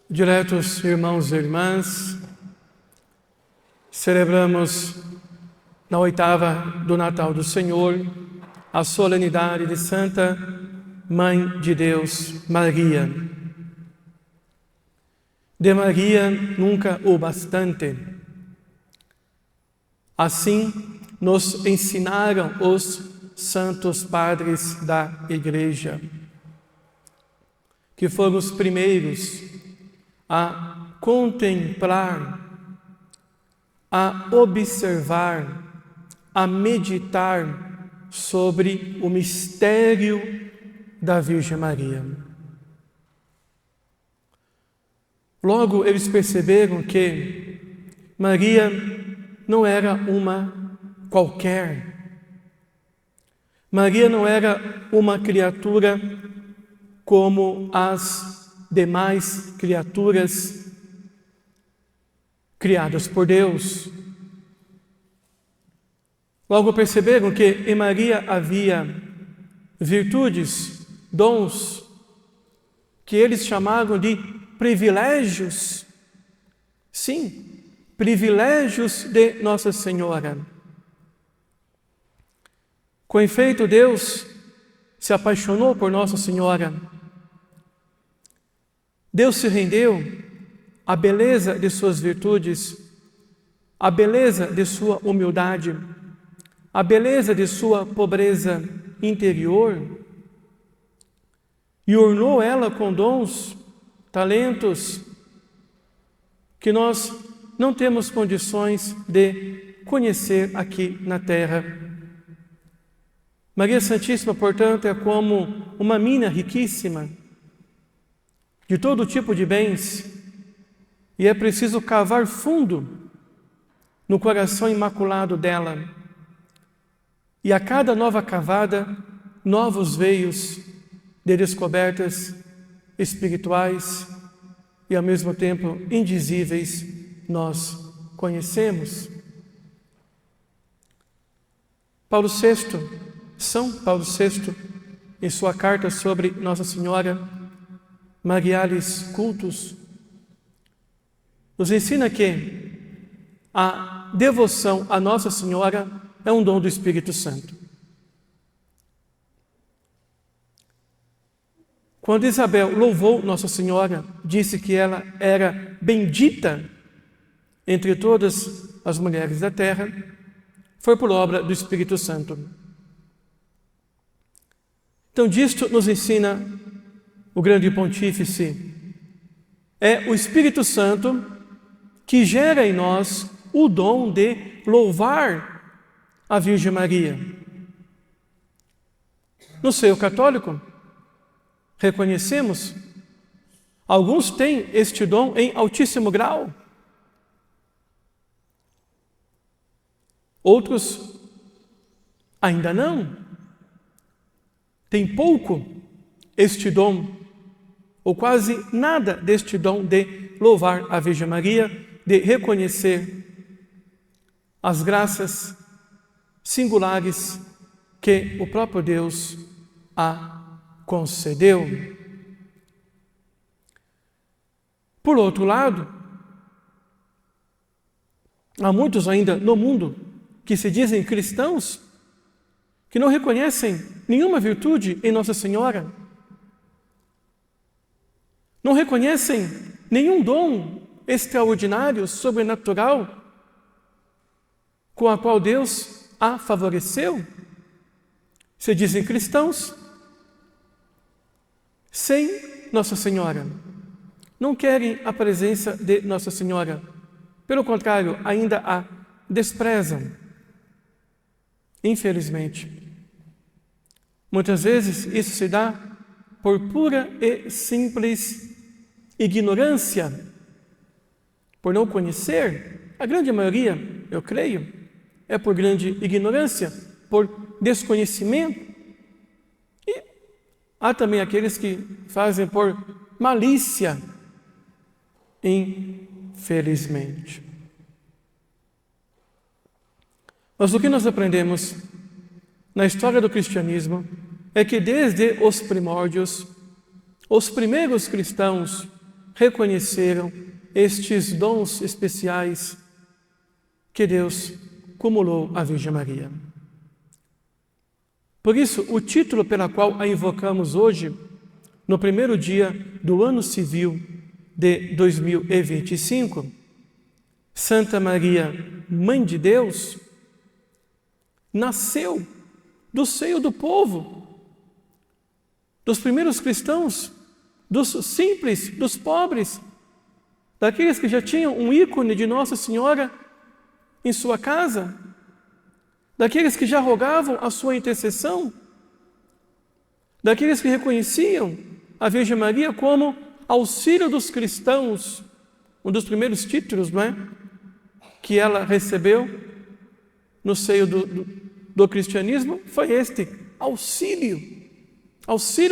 Diletos irmãos e irmãs, celebramos na oitava do Natal do Senhor a solenidade de Santa Mãe de Deus, Maria. De Maria nunca o bastante. Assim nos ensinaram os santos padres da Igreja, que foram os primeiros a contemplar, a observar, a meditar sobre o mistério da Virgem Maria. Logo eles perceberam que Maria não era uma qualquer. Maria não era uma criatura como as demais criaturas criadas por Deus. Logo perceberam que em Maria havia virtudes, dons, que eles chamavam de privilégios. Sim, privilégios de Nossa Senhora. Com efeito, Deus se apaixonou por Nossa Senhora. Deus se rendeu à beleza de suas virtudes, à beleza de sua humildade, à beleza de sua pobreza interior e ornou ela com dons, talentos que nós não temos condições de conhecer aqui na terra. Maria Santíssima, portanto, é como uma mina riquíssima de todo tipo de bens, e é preciso cavar fundo no coração imaculado dela. E a cada nova cavada, novos veios de descobertas espirituais e ao mesmo tempo indizíveis nós conhecemos. São Paulo VI, em sua carta sobre Nossa Senhora, Marialis Cultus, nos ensina que a devoção a Nossa Senhora é um dom do Espírito Santo. Quando Isabel louvou Nossa Senhora, disse que ela era bendita entre todas as mulheres da terra, foi por obra do Espírito Santo. Então, disto nos ensina o grande pontífice. É o Espírito Santo que gera em nós o dom de louvar a Virgem Maria. No seio católico, reconhecemos, alguns têm este dom em altíssimo grau. Outros ainda não. Tem pouco este dom, ou quase nada deste dom de louvar a Virgem Maria, de reconhecer as graças singulares que o próprio Deus a concedeu. Por outro lado, há muitos ainda no mundo que se dizem cristãos, que não reconhecem nenhuma virtude em Nossa Senhora, não reconhecem nenhum dom extraordinário, sobrenatural, com a qual Deus a favoreceu. Se dizem cristãos, sem Nossa Senhora. Não querem a presença de Nossa Senhora. Pelo contrário, ainda a desprezam. Infelizmente. Muitas vezes isso se dá por pura e simples ignorância, por não conhecer. A grande maioria, eu creio, é por grande ignorância, por desconhecimento. E há também aqueles que fazem por malícia, infelizmente. Mas o que nós aprendemos na história do cristianismo é que desde os primórdios, os primeiros cristãos reconheceram estes dons especiais que Deus cumulou à Virgem Maria. Por isso, o título pelo qual a invocamos hoje, no primeiro dia do ano civil de 2025, Santa Maria, Mãe de Deus, nasceu do seio do povo, dos primeiros cristãos, dos simples, dos pobres, daqueles que já tinham um ícone de Nossa Senhora em sua casa, daqueles que já rogavam a sua intercessão, daqueles que reconheciam a Virgem Maria como auxílio dos cristãos, um dos primeiros títulos, não é? Que ela recebeu no seio do cristianismo foi este, auxílio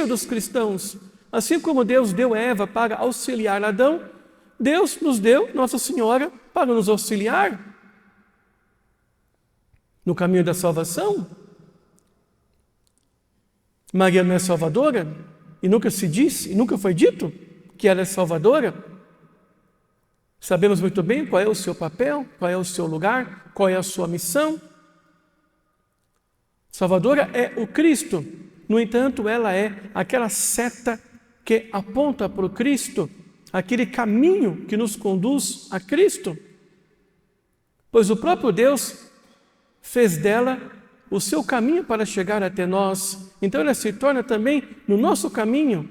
dos cristãos. Assim como Deus deu Eva para auxiliar Adão, Deus nos deu Nossa Senhora para nos auxiliar no caminho da salvação. Maria não é salvadora, e nunca se disse, e nunca foi dito que ela é salvadora. Sabemos muito bem qual é o seu papel, qual é o seu lugar, qual é a sua missão. Salvadora é o Cristo. No entanto, ela é aquela seta que aponta para o Cristo, aquele caminho que nos conduz a Cristo. Pois o próprio Deus fez dela o seu caminho para chegar até nós. Então ela se torna também no nosso caminho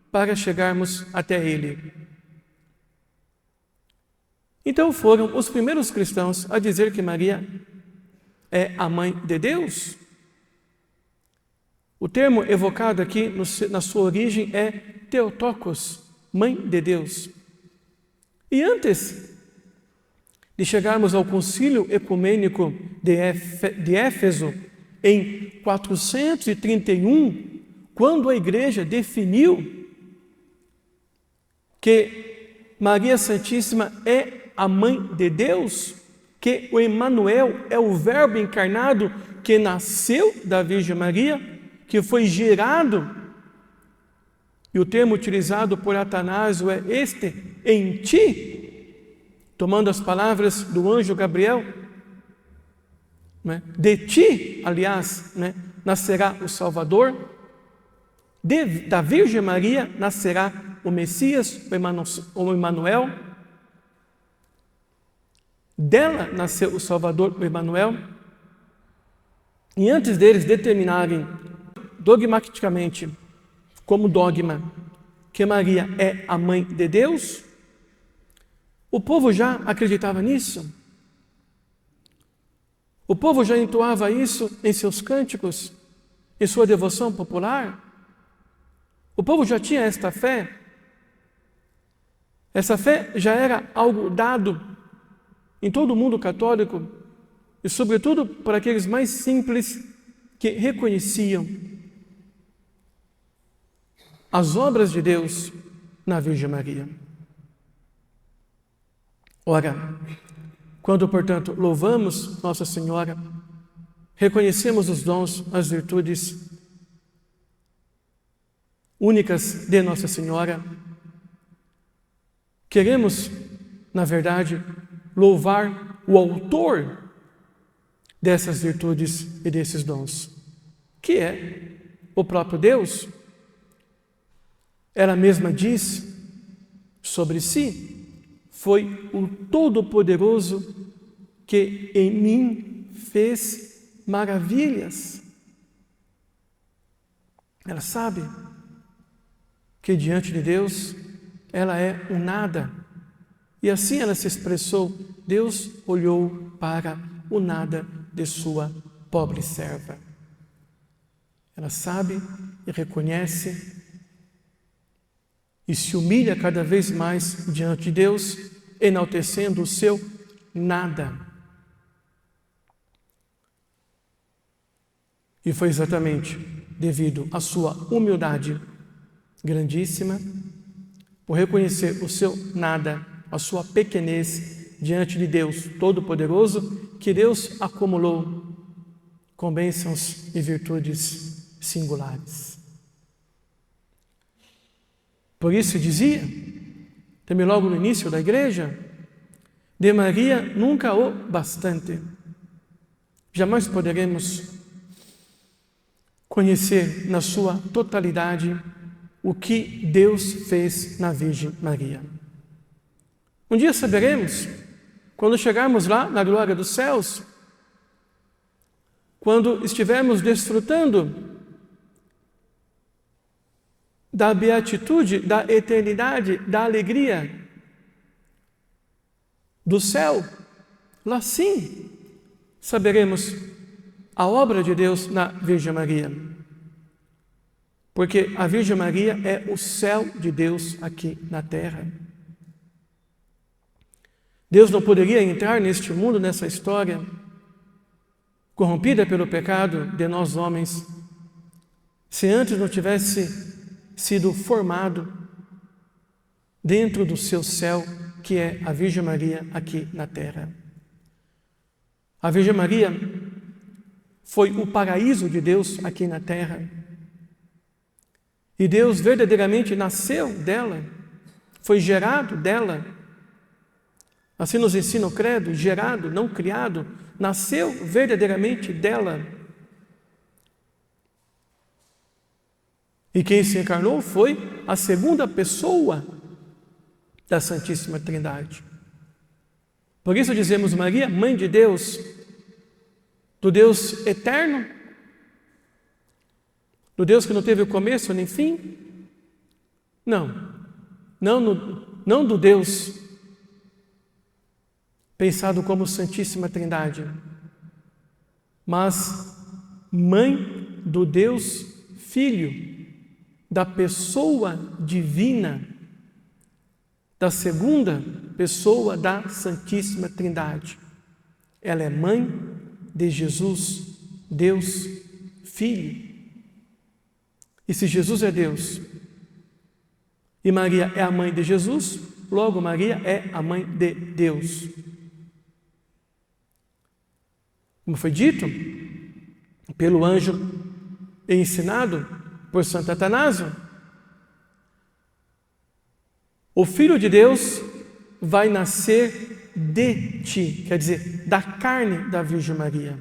para chegarmos até Ele. Então foram os primeiros cristãos a dizer que Maria é a Mãe de Deus. O termo evocado aqui na sua origem é Theotokos, Mãe de Deus. E antes de chegarmos ao Concílio Ecumênico de Éfeso, em 431, quando a Igreja definiu que Maria Santíssima é a Mãe de Deus, que o Emmanuel é o Verbo encarnado que nasceu da Virgem Maria, que foi gerado, e o termo utilizado por Atanásio é este, em ti, tomando as palavras do anjo Gabriel, né? De ti, aliás, né? Nascerá o Salvador, da Virgem Maria nascerá o Messias, o Emmanuel, dela nasceu o Salvador, o Emmanuel, e antes deles determinarem dogmaticamente, como dogma, que Maria é a Mãe de Deus, o povo já acreditava nisso. O povo já entoava isso em seus cânticos, em sua devoção popular. O povo já tinha esta fé. Essa fé já era algo dado em todo o mundo católico e, sobretudo, para aqueles mais simples que reconheciam as obras de Deus na Virgem Maria. Ora, quando, portanto, louvamos Nossa Senhora, reconhecemos os dons, as virtudes únicas de Nossa Senhora, queremos, na verdade, louvar o autor dessas virtudes e desses dons, que é o próprio Deus. Ela mesma diz sobre si: foi o Todo-Poderoso que em mim fez maravilhas. Ela sabe que diante de Deus ela é um nada. E assim ela se expressou: Deus olhou para o nada de sua pobre serva. Ela sabe e reconhece e se humilha cada vez mais diante de Deus, enaltecendo o seu nada. E foi exatamente devido à sua humildade grandíssima, por reconhecer o seu nada, a sua pequenez diante de Deus Todo-Poderoso, que Deus acumulou com bênçãos e virtudes singulares. Por isso dizia também logo no início da igreja, de Maria nunca o bastante. Jamais poderemos conhecer na sua totalidade o que Deus fez na Virgem Maria. Um dia saberemos, quando chegarmos lá na glória dos céus, quando estivermos desfrutando da beatitude, da eternidade, da alegria do céu, lá sim saberemos a obra de Deus na Virgem Maria. Porque a Virgem Maria é o céu de Deus aqui na terra. Deus não poderia entrar neste mundo, nessa história corrompida pelo pecado de nós homens, se antes não tivesse sido formado dentro do seu céu, que é a Virgem Maria aqui na terra. A Virgem Maria foi o paraíso de Deus aqui na terra. E Deus verdadeiramente nasceu dela, foi gerado dela. Assim nos ensina o credo, gerado, não criado, nasceu verdadeiramente dela. E quem se encarnou foi a segunda pessoa da Santíssima Trindade. Por isso dizemos Maria, Mãe de Deus, do Deus eterno, do Deus que não teve começo nem fim? Não do Deus pensado como Santíssima Trindade, mas Mãe do Deus Filho, da pessoa divina, da segunda pessoa da Santíssima Trindade. Ela é mãe de Jesus, Deus Filho. E se Jesus é Deus e Maria é a mãe de Jesus, logo Maria é a mãe de Deus. Como foi dito pelo anjo e ensinado por Santo Atanásio, o Filho de Deus vai nascer de ti, quer dizer, da carne da Virgem Maria.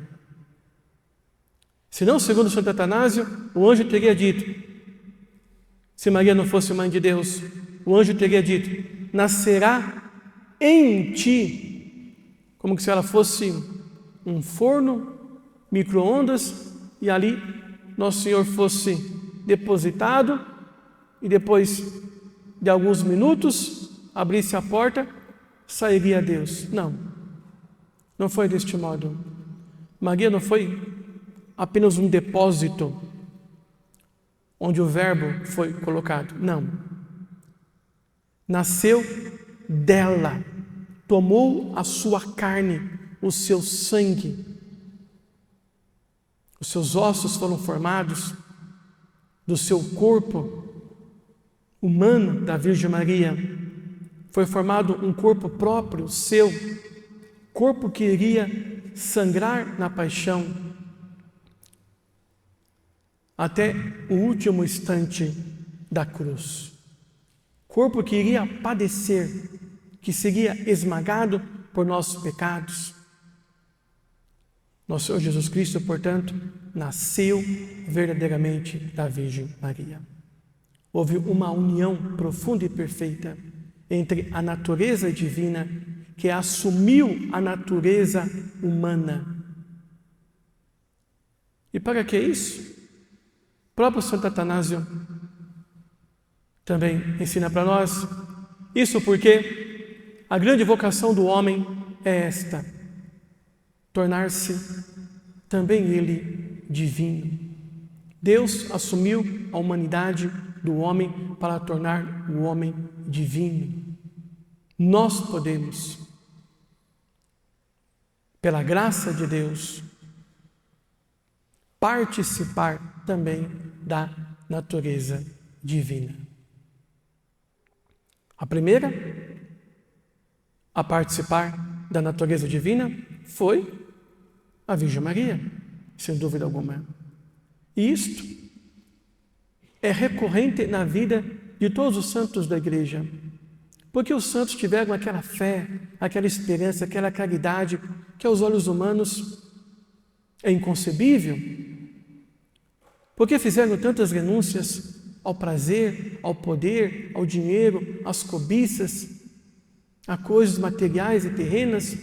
Se não, segundo Santo Atanásio, o anjo teria dito, se Maria não fosse mãe de Deus, o anjo teria dito, nascerá em ti, como se ela fosse um forno, micro-ondas, e ali Nosso Senhor fosse depositado, e depois de alguns minutos, abrisse a porta, sairia Deus. Não foi deste modo. Maria não foi apenas um depósito onde o verbo foi colocado. Não. Nasceu dela, tomou a sua carne, o seu sangue. Os seus ossos foram formados do seu corpo humano da Virgem Maria. Foi formado um corpo próprio, seu, corpo que iria sangrar na paixão até o último instante da cruz. Corpo que iria padecer, que seria esmagado por nossos pecados. Nosso Senhor Jesus Cristo, portanto, nasceu verdadeiramente da Virgem Maria. Houve uma união profunda e perfeita entre a natureza divina, que assumiu a natureza humana. E para que isso? O próprio Santo Atanásio também ensina para nós isso, porque a grande vocação do homem é esta: tornar-se também ele divino. Deus assumiu a humanidade do homem para tornar o homem divino. Nós podemos, pela graça de Deus, participar também da natureza divina. A primeira a participar da natureza divina foi a Virgem Maria, sem dúvida alguma. E isto é recorrente na vida de todos os santos da Igreja. Porque os santos tiveram aquela fé, aquela esperança, aquela caridade que aos olhos humanos é inconcebível. Porque fizeram tantas renúncias ao prazer, ao poder, ao dinheiro, às cobiças, a coisas materiais e terrenas,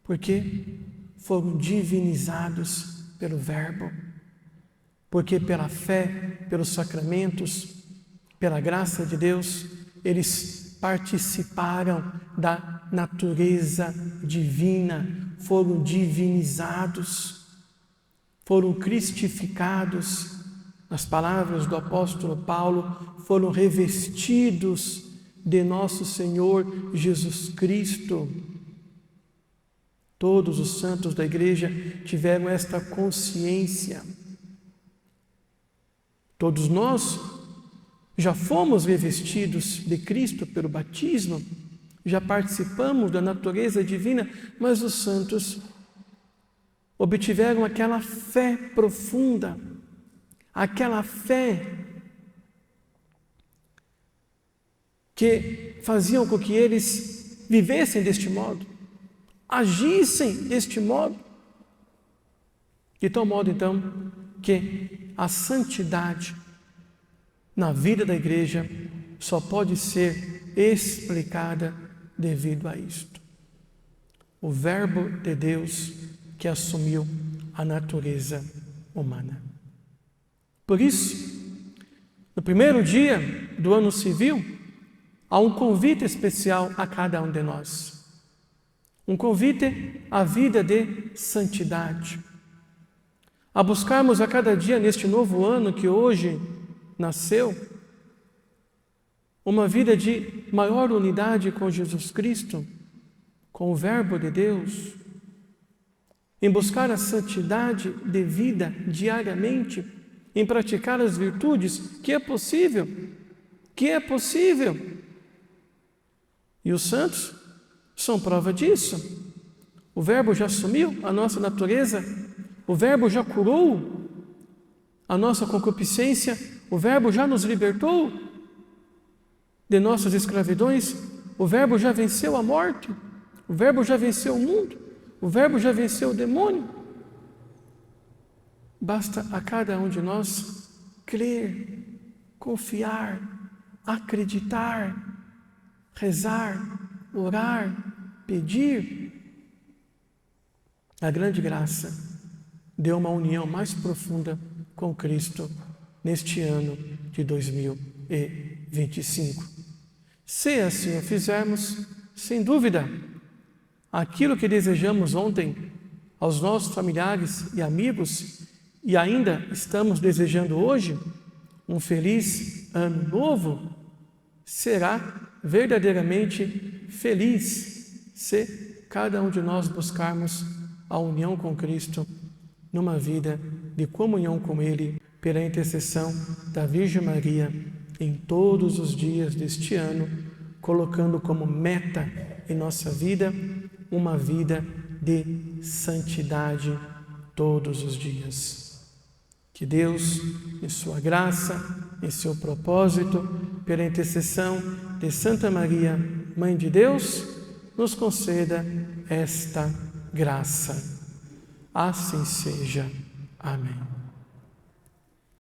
porque foram divinizados pelo Verbo, porque pela fé, pelos sacramentos, pela graça de Deus, eles participaram da natureza divina, foram divinizados, foram cristificados, nas palavras do apóstolo Paulo, foram revestidos de nosso Senhor Jesus Cristo. Todos os santos da igreja tiveram esta consciência. Todos nós já fomos revestidos de Cristo pelo batismo, já participamos da natureza divina, mas os santos obtiveram aquela fé profunda, aquela fé que faziam com que eles vivessem deste modo, agissem deste modo, de tal modo então que a santidade na vida da igreja só pode ser explicada devido a isto. O Verbo de Deus que assumiu a natureza humana. Por isso, no primeiro dia do ano civil, há um convite especial a cada um de nós. Um convite à vida de santidade. A buscarmos a cada dia neste novo ano que hoje nasceu, uma vida de maior unidade com Jesus Cristo, com o Verbo de Deus, em buscar a santidade de vida diariamente, em praticar as virtudes, que é possível. E os santos são prova disso. O Verbo já assumiu a nossa natureza, o Verbo já curou a nossa concupiscência, o Verbo já nos libertou de nossas escravidões, o Verbo já venceu a morte, o Verbo já venceu o mundo, o Verbo já venceu o demônio. Basta a cada um de nós crer, confiar, acreditar, rezar, orar, pedir. A grande graça deu uma união mais profunda com Cristo neste ano de 2025. Se assim o fizermos, sem dúvida, aquilo que desejamos ontem aos nossos familiares e amigos e ainda estamos desejando hoje, um feliz ano novo, será verdadeiramente feliz se cada um de nós buscarmos a união com Cristo numa vida de comunhão com Ele, pela intercessão da Virgem Maria em todos os dias deste ano, colocando como meta em nossa vida uma vida de santidade todos os dias. Que Deus, em sua graça, em seu propósito, pela intercessão de Santa Maria, Mãe de Deus, nos conceda esta graça. Assim seja. Amém.